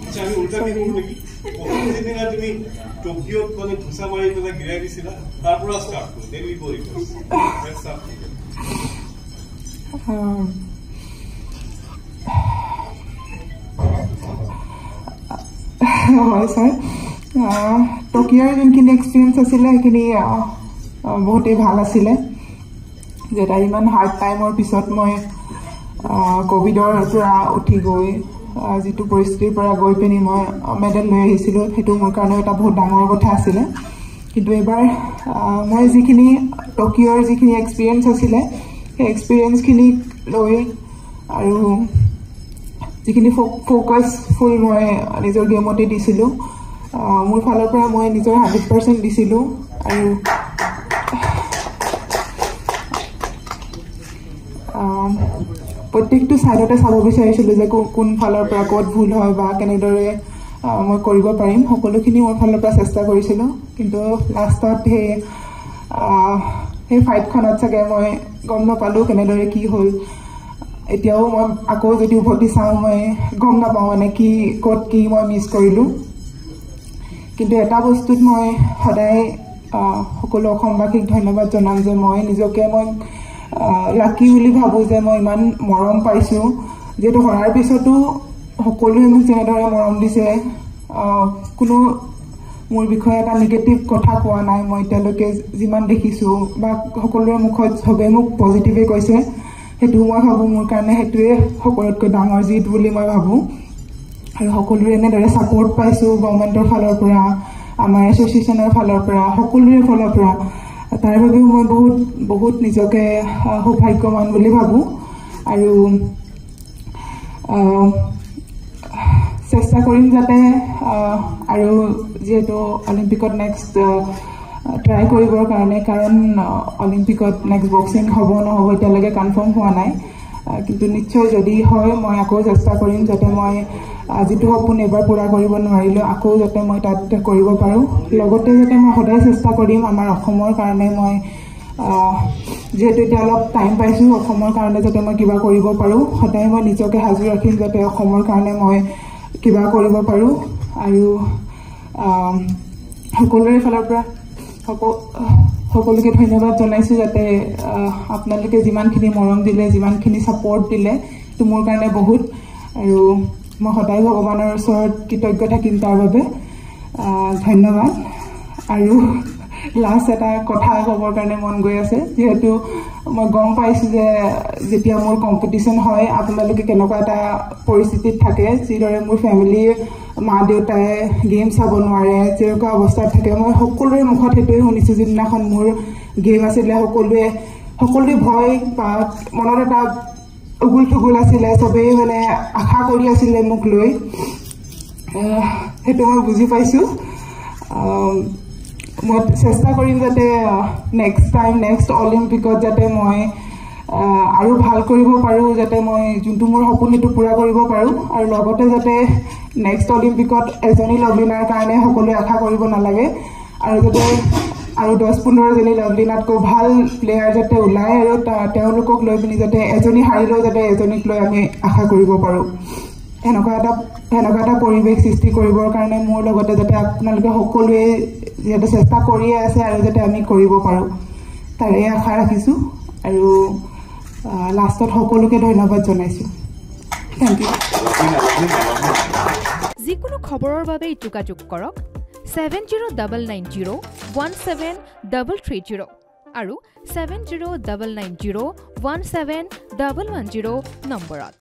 আচ্ছা আমি উল্টা কি কৰব নাকি প্ৰথম দিন তুমি টোকিওত মানে ঘুষা মাৰি পেলা গিৰাই দিছিলা তাৰপৰ স্টাৰ্ট কৰো then we go reverse let's start হয় স্যাৰ টোকিওৰ যোনখিনি এক্সপিৰিয়েঞ্চ আছিলে সেইখিনি বহুতেই ভাল আছিলে যেটা ইমান হাৰ্ড টাইমৰ পিছত মই কোভিডৰ পৰা উঠি গৈ যিটো পৰিস্থিতিৰ পৰা গৈ পিনি মই মেডেল লৈ আহিছিলোঁ সেইটো মোৰ কাৰণে এটা বহুত ডাঙৰ কথা আছিলে কিন্তু এবাৰ মই যিখিনি টোকিওৰ যিখিনি এক্সপিৰিয়েঞ্চ আছিলে সেই এক্সপিৰিয়েঞ্চখিনি লৈ আৰু যিখিনি ফ'কাছফুল মই নিজৰ গেমতে দিছিলোঁ মোৰ ফালৰ পৰা মই নিজৰ 100% দিছিলোঁ আৰু প্ৰত্যেকটো ছাইডতে চাব বিচাৰিছিলোঁ যে কোন ফালৰ পৰা ক'ত ভুল হয় বা কেনেদৰে মই কৰিব পাৰিম সকলোখিনি মোৰ ফালৰ পৰা চেষ্টা কৰিছিলোঁ কিন্তু লাষ্টত সেই ফাইটখনত চাগে মই গম নাপালোঁ কেনেদৰে কি হ'ল এতিয়াও মই আকৌ যদি উভতি চাওঁ মই গম নাপাওঁ মানে কি ক'ত কি মই মিছ কৰিলোঁ কিন্তু এটা বস্তুত মই সদায় সকলো অসমবাসীক ধন্যবাদ জনাম যে মই নিজকে মই লাকি বুলি ভাবোঁ যে মই ইমান মৰম পাইছোঁ যিহেতু হৰাৰ পিছতো সকলোৱে মোক যেনেদৰে মৰম দিছে কোনো মোৰ বিষয়ে এটা নিগেটিভ কথা কোৱা নাই মই এতিয়ালৈকে যিমান দেখিছোঁ বা সকলোৰে মুখত চবে মোক পজিটিভে কৈছে সেইটো মই ভাবোঁ মোৰ কাৰণে সেইটোৱে সকলোতকৈ ডাঙৰ জিত বুলি মই ভাবোঁ আৰু সকলোৰে এনেদৰে ছাপোৰ্ট পাইছোঁ গভৰ্ণমেণ্টৰ ফালৰ পৰা আমাৰ এছ'চিয়েশ্যনৰ ফালৰ পৰা সকলোৰে ফালৰ পৰা তাৰ বাবেও মই বহুত নিজকে সৌভাগ্যৱান বুলি ভাবোঁ আৰু চেষ্টা কৰিম যাতে আৰু যিহেতু অলিম্পিকত নেক্সট ট্ৰাই কৰিবৰ কাৰণে কাৰণ অলিম্পিকত নেক্সট বক্সিং হ'ব নহ'ব এতিয়ালৈকে কনফাৰ্ম হোৱা নাই কিন্তু নিশ্চয় যদি হয় মই আকৌ চেষ্টা কৰিম যাতে মই যিটো সপোন এবাৰ পূৰা কৰিব নোৱাৰিলোঁ আকৌ যাতে মই তাত কৰিব পাৰোঁ লগতে যাতে মই সদায় চেষ্টা কৰিম আমাৰ অসমৰ কাৰণে মই যিহেতু এতিয়া অলপ টাইম পাইছোঁ অসমৰ কাৰণে যাতে মই কিবা কৰিব পাৰোঁ সদায় মই নিজকে সাজু ৰাখিম যাতে অসমৰ কাৰণে মই কিবা কৰিব পাৰোঁ আৰু সকলোৰে ফালৰ পৰা সকলোকে ধন্যবাদ জনাইছোঁ যাতে আপোনালোকে যিমানখিনি মৰম দিলে যিমানখিনি ছাপোৰ্ট দিলে সেইটো মোৰ কাৰণে বহুত আৰু মই সদায় ভগৱানৰ ওচৰত কৃতজ্ঞ থাকিম তাৰ বাবে ধন্যবাদ আৰু লাষ্ট এটা কথা ক'বৰ কাৰণে মন গৈ আছে যিহেতু মই গম পাইছোঁ যে যেতিয়া মোৰ কম্পিটিশ্যন হয় আপোনালোকে কেনেকুৱা এটা পৰিস্থিতিত থাকে যিদৰে মোৰ ফেমিলিৰ মা দেউতাই গেম চাব নোৱাৰে যেনেকুৱা অৱস্থাত থাকে মই সকলোৰে মুখত সেইটোৱে শুনিছোঁ যিদিনাখন মোৰ গেম আছিলে সকলোৱে ভয় বা মনত এটা উগুল থুগুল আছিলে চবেই মানে আশা কৰি আছিলে মোক লৈ সেইটো মই বুজি পাইছোঁ মই চেষ্টা কৰিম যাতে নেক্সট অলিম্পিকত যাতে মই আৰু ভাল কৰিব পাৰোঁ যাতে মই যোনটো মোৰ সপোন সেইটো পূৰা কৰিব পাৰোঁ আৰু লগতে যাতে নেক্সট অলিম্পিকত এজনী লভলিনাৰ কাৰণে সকলোৱে আশা কৰিব নালাগে আৰু যাতে আৰু 10-15জনী লভলিনাতকৈ ভাল প্লেয়াৰ যাতে ওলায় আৰু তেওঁলোকক লৈ পিনি যাতে এজনী হাৰিলেও যাতে এজনীক লৈ আমি আশা কৰিব পাৰোঁ এনেকুৱা এটা পৰিৱেশ সৃষ্টি কৰিবৰ কাৰণে মোৰ লগতে যাতে আপোনালোকে সকলোৱে যিহেতু চেষ্টা কৰিয়ে আছে আৰু যাতে আমি কৰিব পাৰোঁ তাৰে আশা ৰাখিছোঁ আৰু লাষ্টত সকলোকে ধন্যবাদ জনাইছোঁ থেংক ইউ যিকোনো খবৰৰ বাবে যোগাযোগ কৰক 7099017330 আৰু 7099017110 নম্বৰত